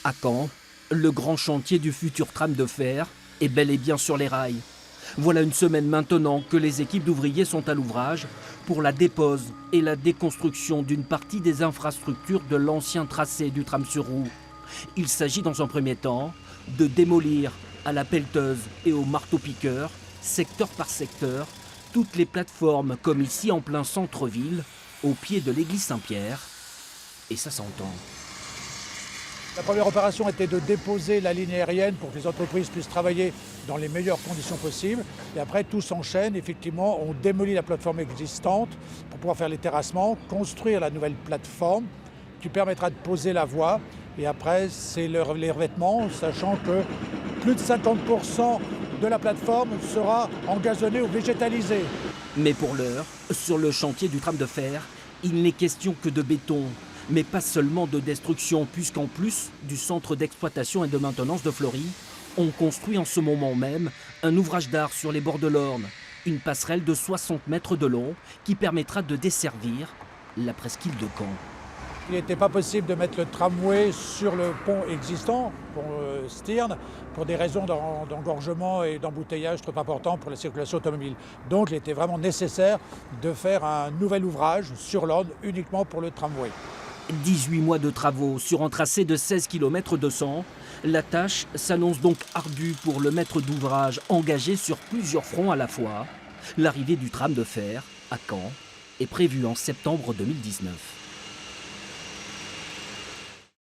À Caen, le grand chantier du futur tram de fer est bel et bien sur les rails. Voilà une semaine maintenant que les équipes d'ouvriers sont à l'ouvrage pour la dépose et la déconstruction d'une partie des infrastructures de l'ancien tracé du tram sur roue. Il s'agit dans un premier temps de démolir à la pelleteuse et au marteau-piqueur, secteur par secteur, toutes les plateformes comme ici en plein centre-ville, au pied de l'église Saint-Pierre. Et ça s'entend. La première opération était de déposer la ligne aérienne pour que les entreprises puissent travailler dans les meilleures conditions possibles. Et après, tout s'enchaîne. Effectivement, on démolit la plateforme existante pour pouvoir faire les terrassements, construire la nouvelle plateforme qui permettra de poser la voie. Et après, c'est les revêtements, sachant que plus de 50% de la plateforme sera engazonnée ou végétalisée. Mais pour l'heure, sur le chantier du tram de fer, il n'est question que de béton. Mais pas seulement de destruction, puisqu'en plus du centre d'exploitation et de maintenance de Flory, on construit en ce moment même un ouvrage d'art sur les bords de l'Orne, une passerelle de 60 mètres de long qui permettra de desservir la presqu'île de Caen. Il n'était pas possible de mettre le tramway sur le pont existant, pont Stirn, pour des raisons d'engorgement et d'embouteillage trop importants pour la circulation automobile. Donc il était vraiment nécessaire de faire un nouvel ouvrage sur l'Orne uniquement pour le tramway. 18 mois de travaux sur un tracé de 16 km 200. La tâche s'annonce donc ardue pour le maître d'ouvrage engagé sur plusieurs fronts à la fois. L'arrivée du tram de fer à Caen est prévue en septembre 2019.